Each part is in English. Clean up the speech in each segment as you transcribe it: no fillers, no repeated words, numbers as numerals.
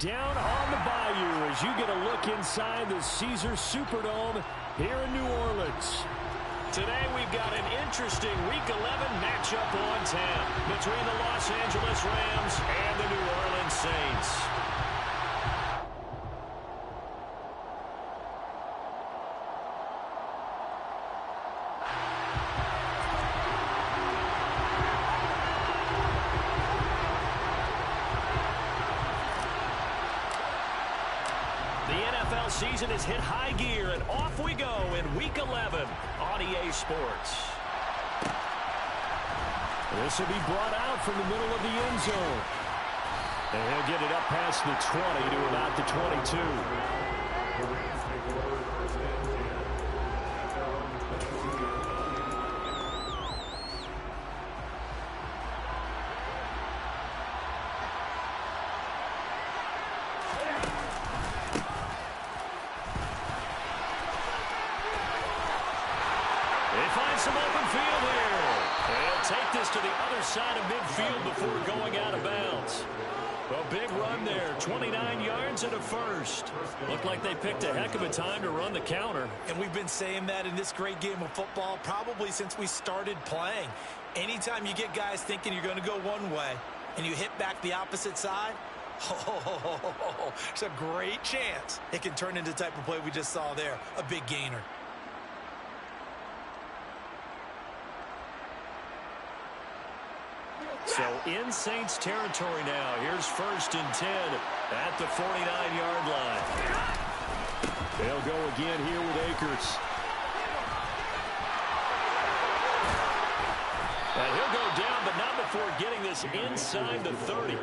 down on the Bayou as you get a look inside the Caesars Superdome here in New Orleans. Today we've got an interesting Week 11 matchup on tap between the Los Angeles Rams and the New Orleans Saints. Season has hit high gear, and off we go in Week 11 on EA Sports. This will be brought out from the middle of the end zone. And he'll get it up past the 20 to about the 22. Some open field here. They'll take this to the other side of midfield before going out of bounds. A big run there, 29 yards and a first. Looked like they picked a heck of a time to run the counter. And we've been saying that in this great game of football probably since we started playing. Anytime you get guys thinking you're going to go one way and you hit back the opposite side, it's a great chance it can turn into the type of play we just saw there, a big gainer. So in Saints territory now. Here's 1st and 10 at the 49-yard line. They'll go again here with Akers. And he'll go down, but not before getting this inside the 30.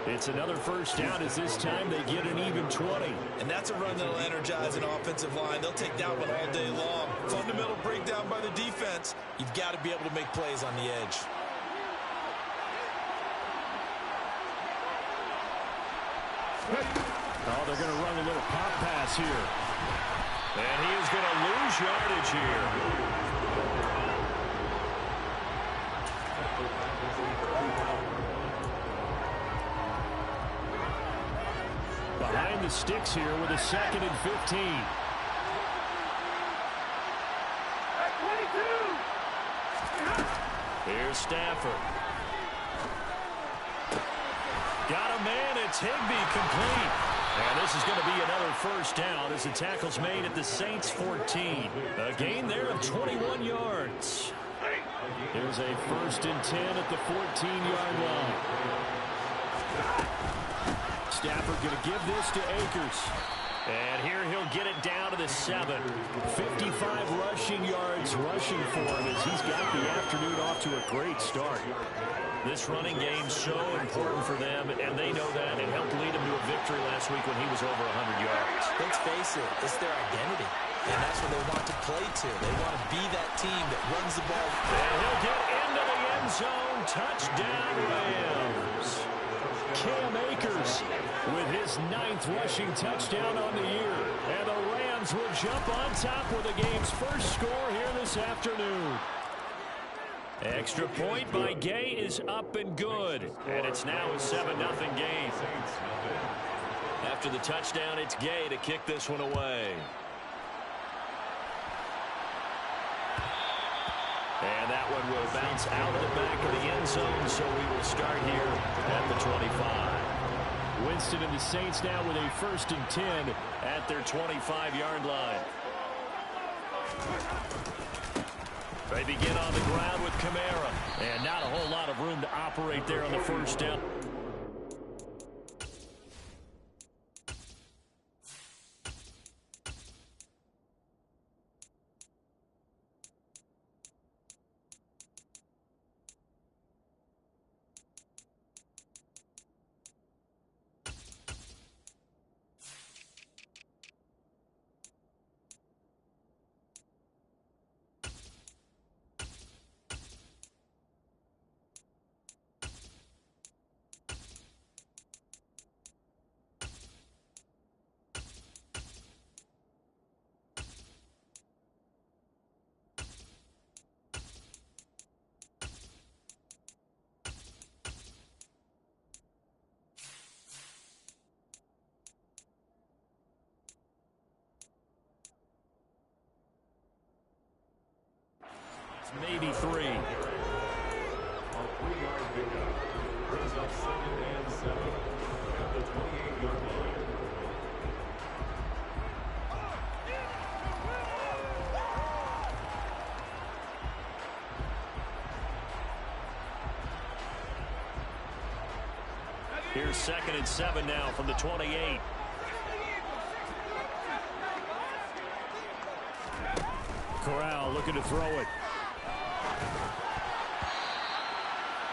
It's another first down as this time they get an even 20. And that's a run that'll energize an offensive line. They'll take that one all day long. Fundamental breakdown by the defense. You've got to be able to make plays on the edge. Oh, they're going to run a little pop pass here. And he is going to lose yardage here. Behind the sticks here with a 2nd and 15. Here's Stafford. Got a man, it's Higbee complete. And this is going to be another first down as the tackle's made at the Saints 14. A gain there of 21 yards. There's a 1st and 10 at the 14-yard line. Stafford going to give this to Akers. And here he'll get it down to the 7. 55 rushing yards rushing for him as he's got the afternoon off to a great start. This running game's so important for them, and they know that. It helped lead them to a victory last week when he was over 100 yards. Let's face it, it's their identity, and that's what they want to play to. They want to be that team that runs the ball. And he'll get into the end zone. Touchdown, Rams. Cam Akers with his 9th rushing touchdown on the year. And the Rams will jump on top with the game's first score here this afternoon. Extra point by Gay is up and good. And it's now a 7-0 game. After the touchdown, it's Gay to kick this one away. And that one will bounce out of the back of the end zone, so we will start here at the 25. Winston and the Saints now with a 1st and 10 at their 25-yard line. They begin on the ground with Kamara. And not a whole lot of room to operate there on the first down. maybe 3. A 3-yard pickup. Brings up 2nd and 7 at the 28-yard line. Here's 2nd and 7 now from the 28. Corral looking to throw it.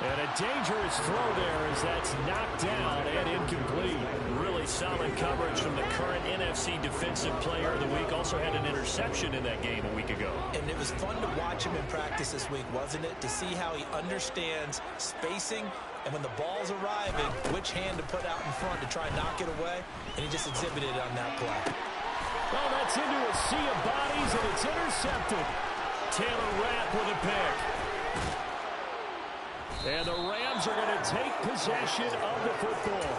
And a dangerous throw there as that's knocked down and incomplete. Really solid coverage from the current NFC Defensive Player of the Week. Also had an interception in that game a week ago. And it was fun to watch him in practice this week, wasn't it? To see how he understands spacing and when the ball's arriving, which hand to put out in front to try and knock it away. And he just exhibited it on that play. Well, that's into a sea of bodies, and it's intercepted. Taylor Rapp with a pick. And the Rams are going to take possession of the football.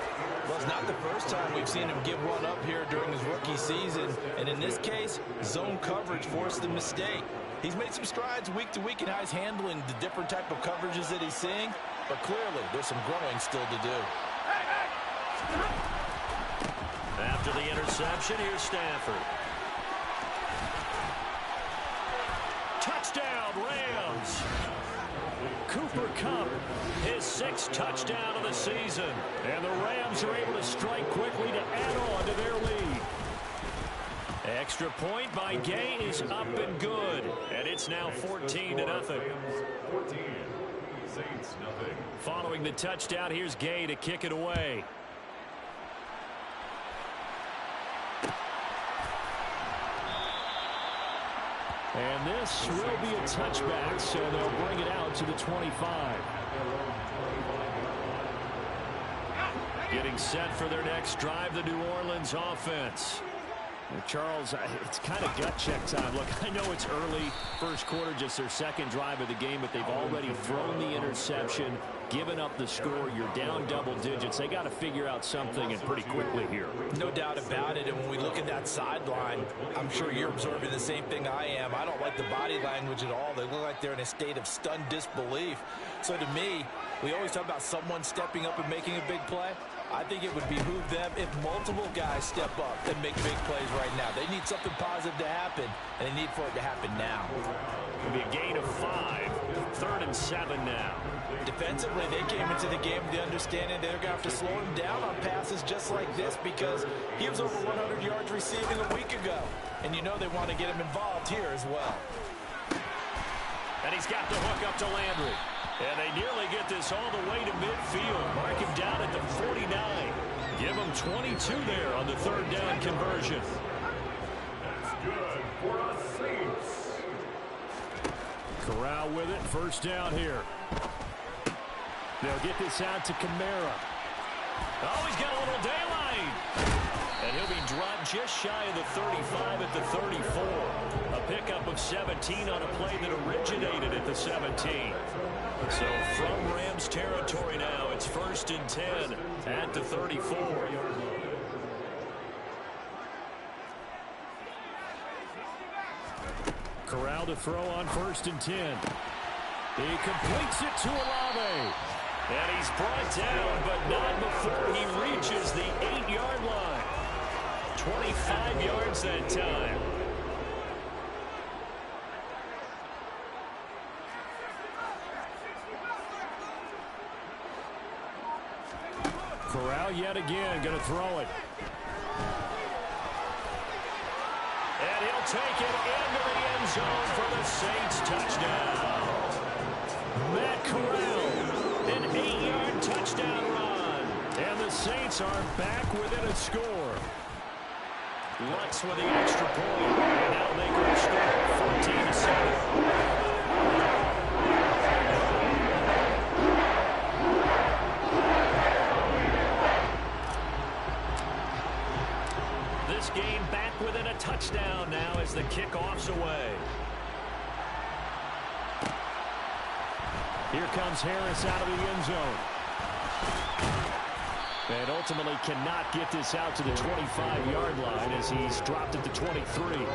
Well, it's not the first time we've seen him give one up here during his rookie season. And in this case, zone coverage forced the mistake. He's made some strides week to week in how he's handling the different type of coverages that he's seeing. But clearly, there's some growing still to do. After the interception, here's Stafford. Touchdown, Rams. Cooper Kupp, his 6th touchdown of the season. And the Rams are able to strike quickly to add on to their lead. Extra point by Gay is up and good. And it's now 14-0. 14. Saints nothing. Following the touchdown, here's Gay to kick it away. And this will be a touchback, so they'll bring it out to the 25. Getting set for their next drive, the New Orleans offense. Charles, it's kind of gut check time. Look, I know it's early, first quarter, just their 2nd drive of the game, but they've already thrown the interception, given up the score. You're down double digits. They got to figure out something, and pretty quickly here. No doubt about it. And when we look at that sideline, I'm sure you're observing the same thing I am. I don't like the body language at all. They look like they're in a state of stunned disbelief. So to me, we always talk about someone stepping up and making a big play. I think it would behoove them if multiple guys step up and make big plays right now. They need something positive to happen, and they need for it to happen now. It'll be a gain of 5. 3rd and 7 now. Defensively, they came into the game with the understanding they're going to have to slow him down on passes just like this because he was over 100 yards receiving a week ago. And you know they want to get him involved here as well. And he's got the hook up to Landry. And they nearly get this all the way to midfield. Mark him down at the 49. Give him 22 there on the 3rd down conversion. That's good for us Saints. Corral with it. 1st down here. They'll get this out to Kamara. Oh, he's got a little daylight. And he'll be dropped just shy of the 35 at the 34. A pickup of 17 on a play that originated at the 17. So from Rams territory now, it's 1st and 10 at the 34. Corral to throw on 1st and 10. He completes it to Olave. And he's brought down, but not before he reaches the 8-yard line. 25 yards that time. Corral yet again going to throw it. And he'll take it into the end zone for the Saints touchdown. Matt Corral, an 8-yard touchdown run. And the Saints are back within a score. Lutz with the extra point. And now they go score 14-7. This game back within a touchdown now as the kickoff's away. Here comes Harris out of the end zone. And ultimately cannot get this out to the 25-yard line as he's dropped at the 23.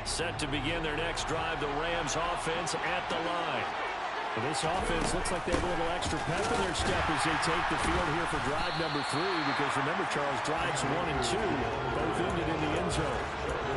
Set to begin their next drive, the Rams offense at the line. Well, this offense looks like they have a little extra pep in their step as they take the field here for drive number 3, because remember, Charles, drives 1 and 2 both ended in the end zone.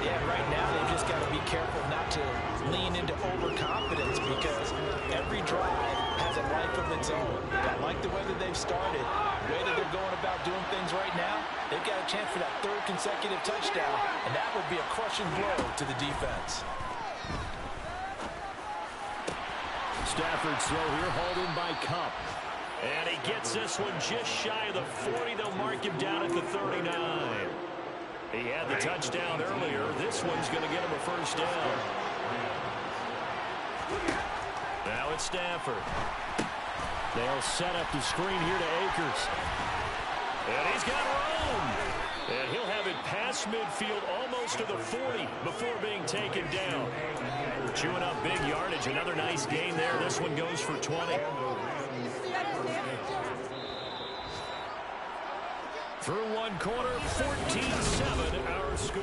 Yeah, right now they've just got to be careful not to lean into overconfidence, because every drive has a life of its own. I like the way that they've started, the way that they're going about doing things right now. They've got a chance for that 3rd consecutive touchdown, and that would be a crushing blow to the defense. Stafford's throw here, hauled in by Cup. And he gets this one just shy of the 40. They'll mark him down at the 39. He had the touchdown earlier. This one's going to get him a first down. Now it's Stafford. They'll set up the screen here to Akers. And he's got room. And he'll have it past midfield almost to the 40 before being taken down. Chewing up big yardage. Another nice gain there. This one goes for 20. Through one quarter, 14-7 our score.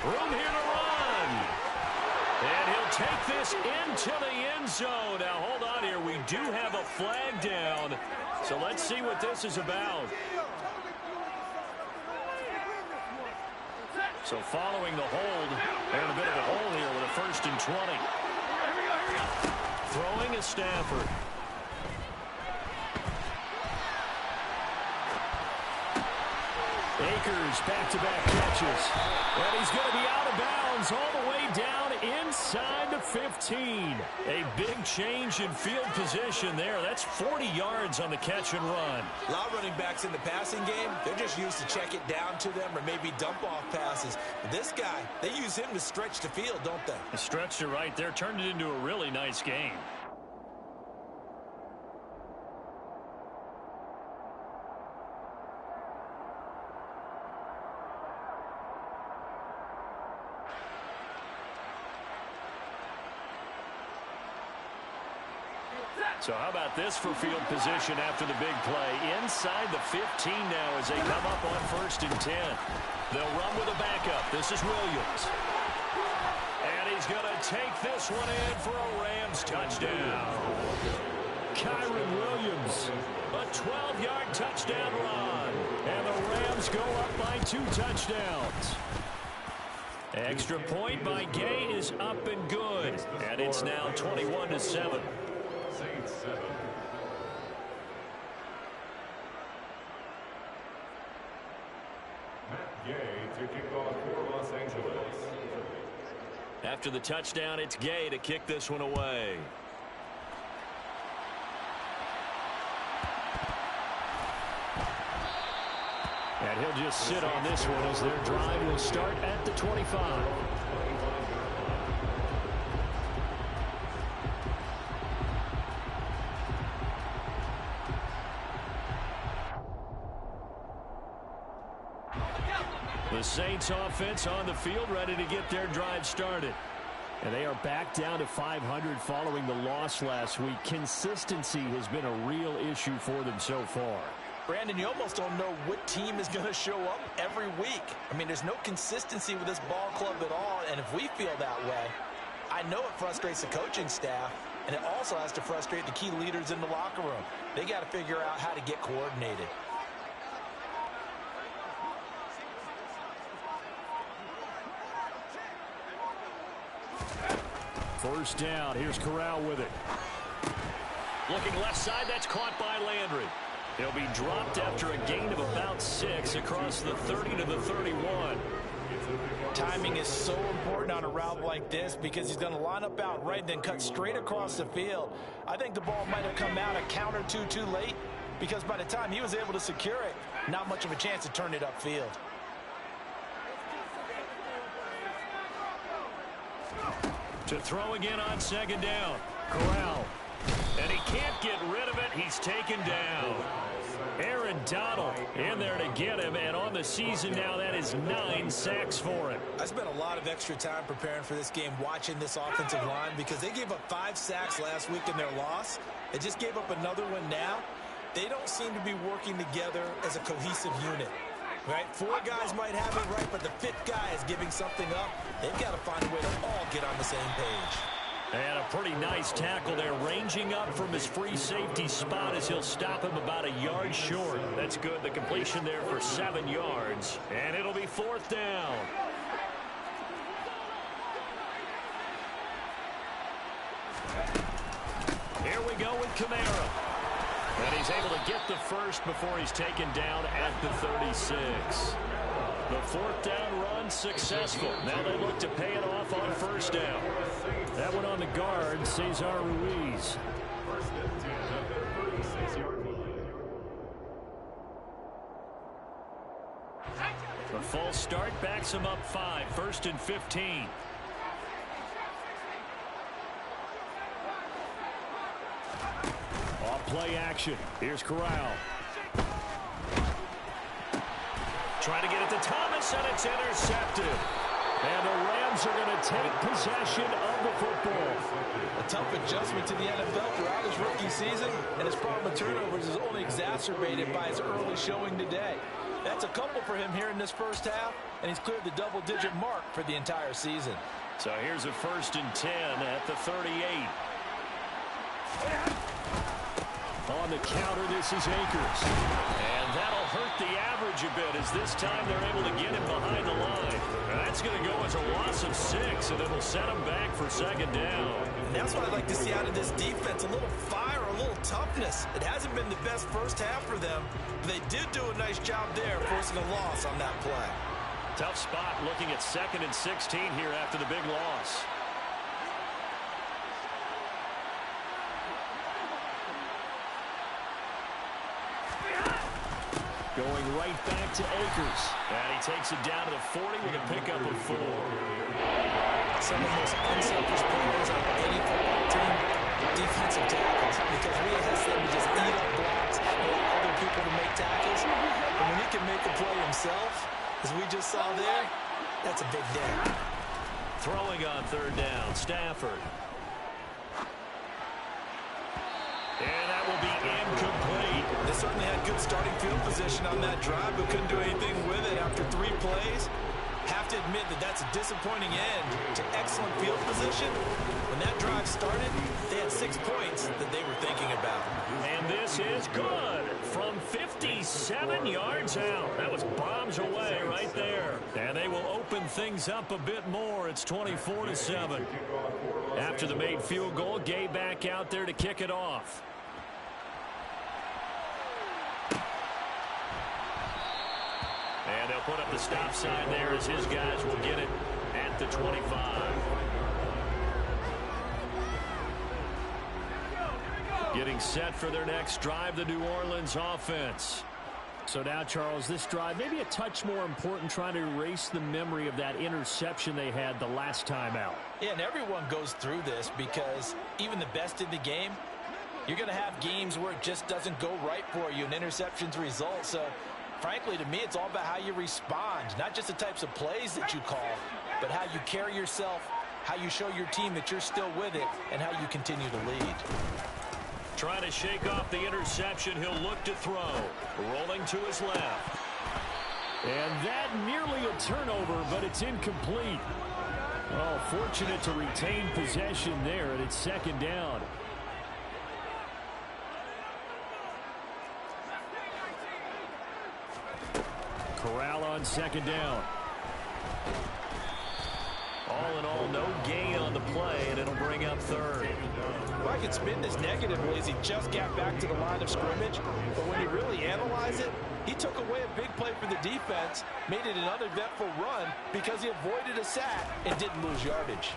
Room here to run. And he'll take this into the end zone. Now, hold on here. We do have a flag down. So let's see what this is about. So following the hold, they're in a bit of a hole here with a 1st and 20. Throwing is Stafford. Akers back-to-back catches. And he's going to be out of bounds all the way down inside the 15. A big change in field position there. That's 40 yards on the catch and run. A lot of running backs in the passing game, they're just used to check it down to them or maybe dump off passes. But this guy, they use him to stretch the field, don't they? He stretched it right there, turned it into a really nice game. So how about this for field position after the big play? Inside the 15 now as they come up on 1st and 10. They'll run with a backup. This is Williams. And he's going to take this one in for a Rams touchdown. Kyron Williams, a 12-yard touchdown run. And the Rams go up by 2 touchdowns. Extra point by Gay is up and good. And it's now 21-7. Saints 7. Matt Gay to kick off for Los Angeles. After the touchdown, it's Gay to kick this one away. And he'll just sit on this one as their drive will start at the 25. The Saints offense on the field ready to get their drive started. And they are back down to 500 following the loss last week. Consistency has been a real issue for them so far. Brandon, you almost don't know what team is going to show up every week. I mean, there's no consistency with this ball club at all, and if we feel that way, I know it frustrates the coaching staff, and it also has to frustrate the key leaders in the locker room. They got to figure out how to get coordinated. First down. Here's Corral with it. Looking left side. That's caught by Landry. He'll be dropped after a gain of about 6 across the 30 to the 31. Timing is so important on a route like this because he's going to line up out right, then cut straight across the field. I think the ball might have come out a count or two too late because by the time he was able to secure it, not much of a chance to turn it upfield. To throw again on 2nd down. Corral. And he can't get rid of it. He's taken down. Aaron Donald in there to get him, and on the season now, that is 9 sacks for him. I spent a lot of extra time preparing for this game watching this offensive line because they gave up 5 sacks last week in their loss. They just gave up another one now. They don't seem to be working together as a cohesive unit. Right? 4 guys might have it right, but the 5th guy is giving something up. They've got to find a way to all get on the same page. And a pretty nice tackle there, ranging up from his free safety spot as he'll stop him about a yard short. That's good. The completion there for 7 yards. And it'll be 4th down. Here we go with Kamara. And he's able to get the first before he's taken down at the 36. The 4th down run successful. Now they look to pay it off on 1st down. That one on the guard, Cesar Ruiz. First and 10 at the 36-yard line. The false start backs him up 5. 1st and 15. Off play action. Here's Corral. Trying to get it to Thomas, and it's intercepted. And the Rams are going to take possession of the football. A tough adjustment to the NFL throughout his rookie season, and his problem with turnovers is only exacerbated by his early showing today. That's a couple for him here in this first half, and he's cleared the double-digit mark for the entire season. So here's a 1st and 10 at the 38. On the counter, this is Akers. And that'll hurt the average a bit as this time they're able to get him behind the line. That's going to go as a loss of 6, and it'll set him back for 2nd down. And that's what I'd like to see out of this defense, a little fire, a little toughness. It hasn't been the best first half for them, but they did do a nice job there forcing a loss on that play. Tough spot looking at 2nd and 16 here after the big loss. Going right back to Akers. And he takes it down to the 40 with a pickup of 4. Some of the most unselfish players on any football team, defensive tackles, because we ask them to just eat up blocks and allow other people to make tackles. And when he can make a play himself, as we just saw there, that's a big day. Throwing on 3rd down, Stafford. And that will be incomplete. They certainly had good starting field position on that drive, but couldn't do anything with it after 3 plays. Have to admit that that's a disappointing end to excellent field position. When that drive started, they had 6 points that they were thinking about. And this is good from 57 yards out. That was bombs away right there. And they will open things up a bit more. It's 24-7. After the made field goal, Gay back out there to kick it off. And they'll put up the stop sign there as his guys will get it at the 25. Getting set for their next drive, the New Orleans offense. So now, Charles, this drive maybe a touch more important, trying to erase the memory of that interception they had the last time out. Yeah, and everyone goes through this because even the best in the game, you're going to have games where it just doesn't go right for you and interceptions result. So frankly, to me, it's all about how you respond, not just the types of plays that you call, but how you carry yourself, how you show your team that you're still with it, and how you continue to lead. Trying to shake off the interception, he'll look to throw. Rolling to his left. And that nearly a turnover, but it's incomplete. Oh, fortunate to retain possession there, and it's 2nd down. Corral on 2nd down. All in all, no gain on the play, and it'll bring up 3rd. Well, I could spin this negatively as he just got back to the line of scrimmage, but when you really analyze it, he took away a big play for the defense, made it an uneventful run because he avoided a sack and didn't lose yardage.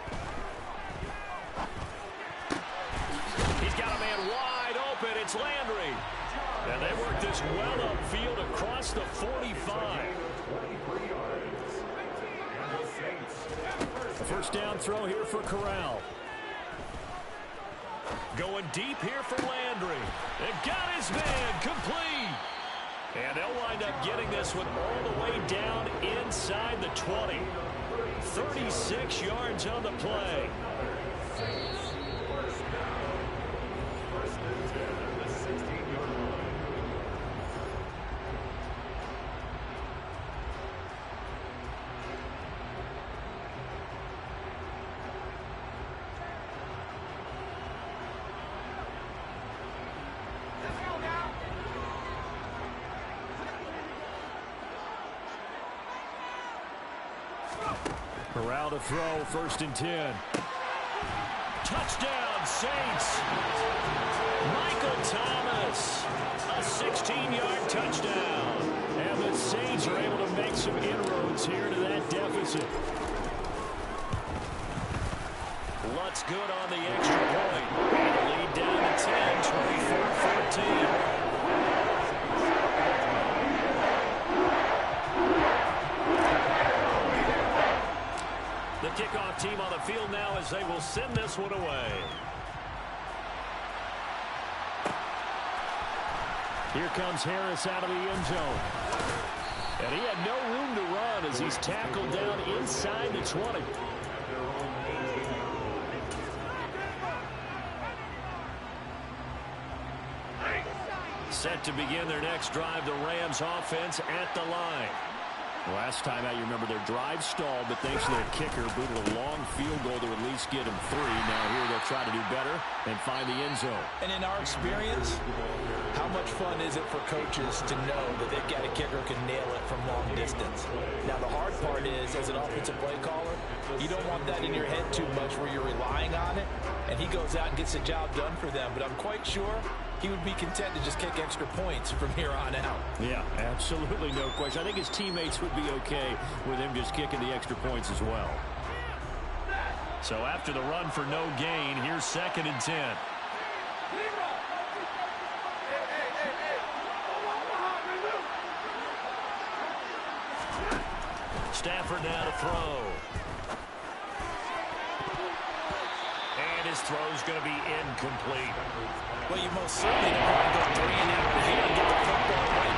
He's got a man wide open. It's Landry. And they work this well upfield across the 45. A 1st down throw here for Corral. Going deep here for Landry. And got his man complete. getting this one all the way down inside the 20. 36 yards on the play. First and 10 at the 16-yard line. Corral to throw, first and 10. Touchdown, Saints. Michael Thomas, a 16-yard touchdown. And the Saints are able to make some inroads here to that deficit. Lutz good on the extra point. And the lead down to 10, 24-14. The kickoff team on the field now as they will send this one away. Here comes Harris out of the end zone. And he had no room to run as he's tackled down inside the 20. Set to begin their next drive, the Rams offense at the line. Last time out, you remember their drive stalled, but thanks to their kicker, booted a long field goal to at least get them 3. Now here they'll try to do better and find the end zone. And in our experience, how much fun is it for coaches to know that they've got a kicker who can nail it from long distance? Now the hard part is, as an offensive play caller, you don't want that in your head too much where you're relying on it, and he goes out and gets the job done for them. But I'm quite sure he would be content to just kick extra points from here on out. Yeah, absolutely no question. I think his teammates would be okay with him just kicking the extra points as well. So after the run for no gain, here's second and 10. Stafford now to throw. And his throw's going to be incomplete. Well, you most certainly don't want to go 3 and out here and get the football right